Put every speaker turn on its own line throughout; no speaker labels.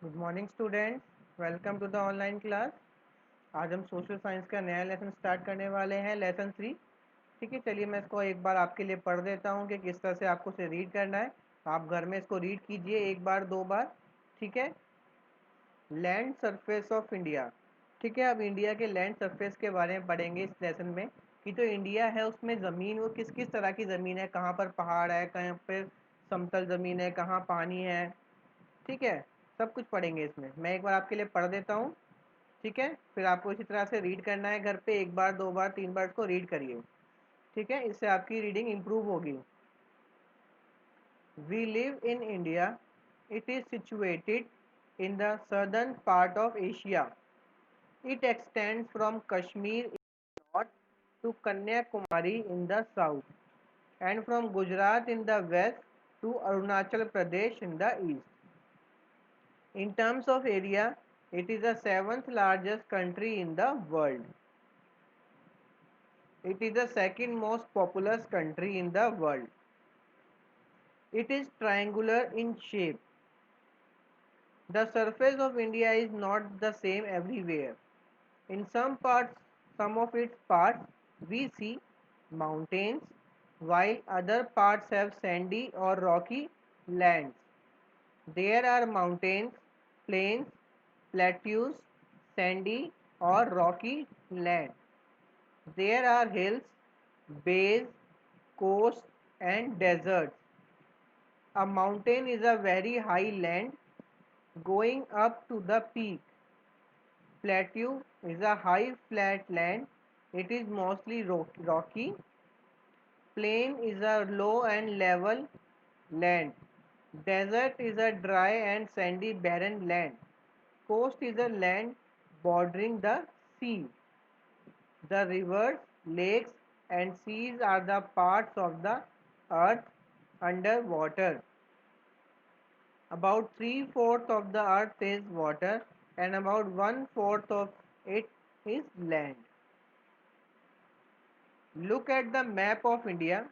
Good morning students, welcome to the online class. आज हम social science का नया लेसन स्टार्ट करने वाले हैं, लेसन 3। ठीक है, चलिए मैं इसको एक बार आपके लिए पढ़ देता हूँ कि किस तरह से आपको इसे रीड करना है। आप घर में इसको रीड कीजिए एक बार दो बार। ठीक है। Land surface of India. ठीक है, अब इंडिया के लैंड सरफेस के बारे में पढ़ेंगे इस लेसन में कि जो इंडिया है उसमें ज़मीन वो किस किस तरह की ज़मीन है, कहाँ पर पहाड़ है, कहाँ पर समतल ज़मीन है, कहाँ पानी है। ठीक है, सब कुछ पढ़ेंगे इसमें। मैं एक बार आपके लिए पढ़ देता हूँ। ठीक है, फिर आपको इसी तरह से रीड करना है घर पे, एक बार दो बार तीन बार इसको रीड करिए। ठीक है, इससे आपकी रीडिंग इम्प्रूव होगी। We live in India. It is situated in the southern part of Asia. It extends from Kashmir in the north to Kanyakumari in the south, and from Gujarat in the west to Arunachal Pradesh in the east. In terms of area, it is the seventh largest country in the world. It is the second most populous country in the world. It is triangular in shape. The surface of India is not the same everywhere. In some of its parts, we see mountains, while other parts have sandy or rocky lands. There are mountains, plains, plateaus, sandy or rocky land. There are hills, bays, coasts, and deserts. A mountain is a very high land going up to the peak. Plateau is a high flat land. It is mostly rocky. Plain is a low and level land. Desert is a dry and sandy barren land. Coast is a land bordering the sea. The rivers, lakes, and seas are the parts of the earth under water. About three-fourths of the earth is water, and about one-fourth of it is land. Look at the map of India.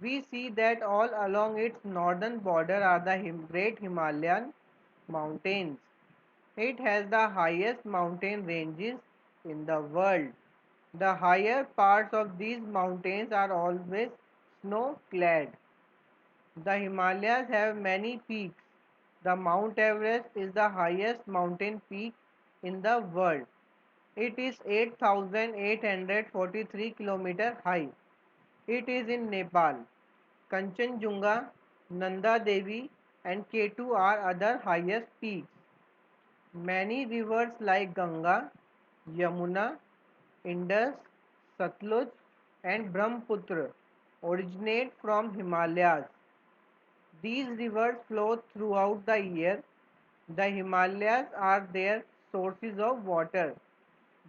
We see that all along its northern border are the great Himalayan mountains. It has the highest mountain ranges in the world. The higher parts of these mountains are always snow-clad. The Himalayas have many peaks. The Mount Everest is the highest mountain peak in the world. It is 8,843 km high. It is in Nepal. Kanchenjunga, Nanda Devi, and K2 are other highest peaks. Many rivers like Ganga, Yamuna, Indus, Satluj, and Brahmaputra originate from Himalayas. These rivers flow throughout the year. The Himalayas are their sources of water.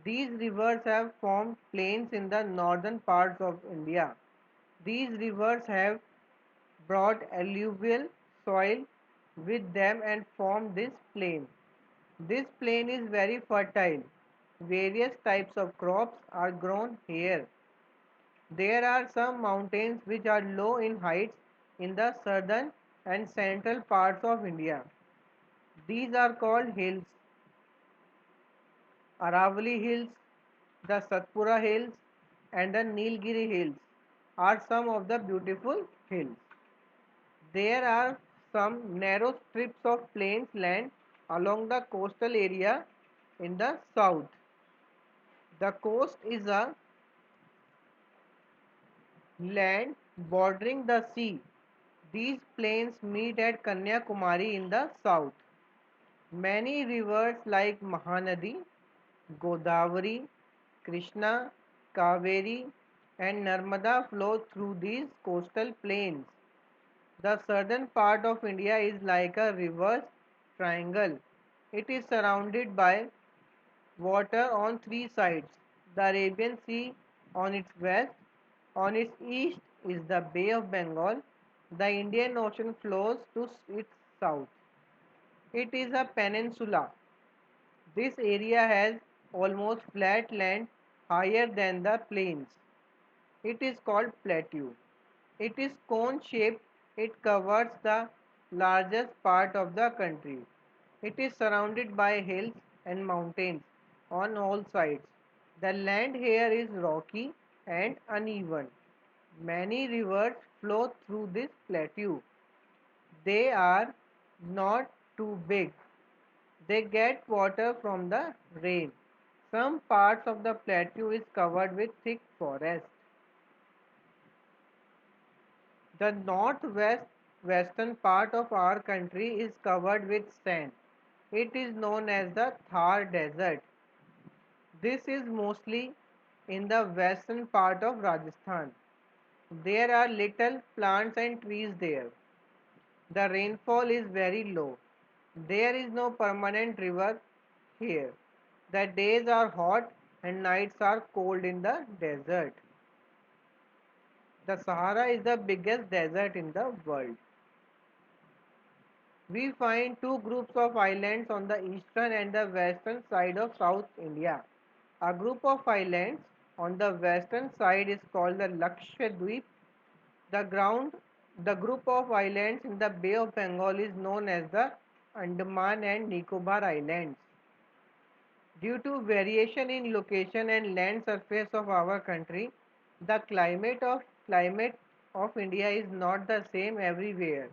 These rivers have formed plains in the northern parts of India. These rivers have brought alluvial soil with them and formed this plain. This plain is very fertile. Various types of crops are grown here. There are some mountains which are low in heights in the southern and central parts of India. These are called hills. Aravali Hills, the Satpura Hills, and the Nilgiri Hills are some of the beautiful hills. There are some narrow strips of plains land along the coastal area in the south. The coast is a land bordering the sea. These plains meet at Kanyakumari in the south. Many rivers like Mahanadi, Godavari, Krishna, Kaveri, and Narmada flow through these coastal plains. The southern part of India is like a reverse triangle. It is surrounded by water on three sides. The Arabian Sea on its west, on its east is the Bay of Bengal. The Indian Ocean flows to its south. It is a peninsula. This area has almost flat land higher than the plains. It is called plateau. It is cone shaped. It covers the largest part of the country. It is surrounded by hills and mountains on all sides. The land here is rocky and uneven. Many rivers flow through this plateau. They are not too big. They get water from the rain. Some parts of the plateau is covered with thick forest. The northwest western part of our country is covered with sand. It is known as the Thar Desert. This is mostly in the western part of Rajasthan. There are little plants and trees there. The rainfall is very low. There is no permanent river here. The days are hot and nights are cold in the desert. The Sahara is the biggest desert in the world. We find two groups of islands on the eastern and the western side of South India. A group of islands on the western side is called the Lakshadweep. The group of islands in the Bay of Bengal is known as the Andaman and Nicobar Islands. Due to variation in location and land surface of our country, the climate of India is not the same everywhere.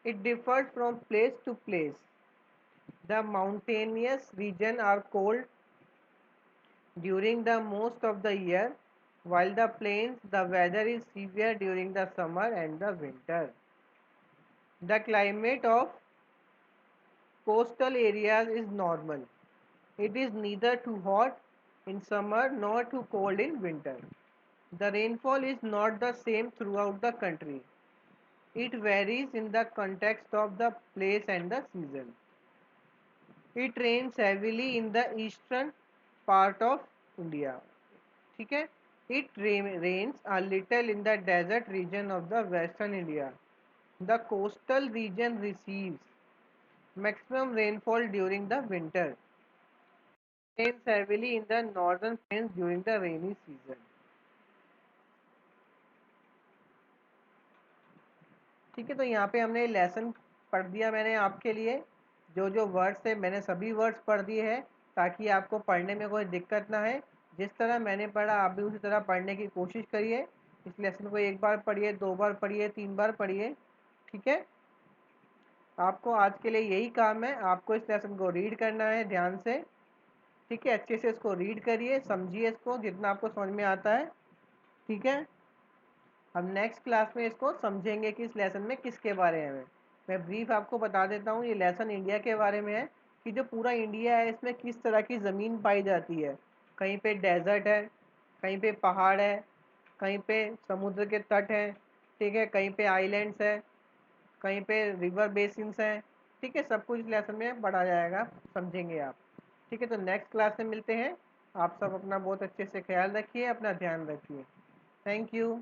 It differs from place to place. The mountainous regions are cold during the most of the year, while the plains, the weather is severe during the summer and the winter. The climate of coastal areas is normal. It is neither too hot in summer nor too cold in winter. The rainfall is not the same throughout the country. It varies in the context of the place and the season. It rains heavily in the eastern part of India. ठीक है? It rains a little in the desert region of the western India. The coastal region receives maximum rainfall during the winter. It rains heavily in the northern plains during the rainy season. ठीक है, तो यहाँ पे हमने lesson पढ़ दिया मैंने आपके लिए। जो जो वर्ड्स है मैंने सभी वर्ड्स पढ़ दिए हैं ताकि आपको पढ़ने में कोई दिक्कत ना है। जिस तरह मैंने पढ़ा आप भी उसी तरह पढ़ने की कोशिश करिए। इस लेसन को एक बार पढ़िए, 2 बार पढ़िए, 3 बार पढ़िए। ठीक है, आपको आज के लिए यही काम है। आपको इस लेसन को रीड करना है ध्यान से। ठीक है, अच्छे से इसको रीड करिए, समझिए इसको जितना आपको समझ में आता है। ठीक है, हम नेक्स्ट क्लास में इसको समझेंगे कि इस लेसन में किसके बारे में। मैं ब्रीफ आपको बता देता हूँ, ये लेसन इंडिया के बारे में है कि जो पूरा इंडिया है इसमें किस तरह की ज़मीन पाई जाती है। कहीं पे डेजर्ट है, कहीं पे पहाड़ है, कहीं पे समुद्र के तट हैं। ठीक है, कहीं पे आइलैंड्स है, कहीं पे रिवर बेसिन्स हैं। ठीक है, सब कुछ लेसन में पढ़ा जाएगा, समझेंगे आप। ठीक है, तो नेक्स्ट क्लास में मिलते हैं। आप सब अपना बहुत अच्छे से ख्याल रखिए, अपना ध्यान रखिए। Thank you.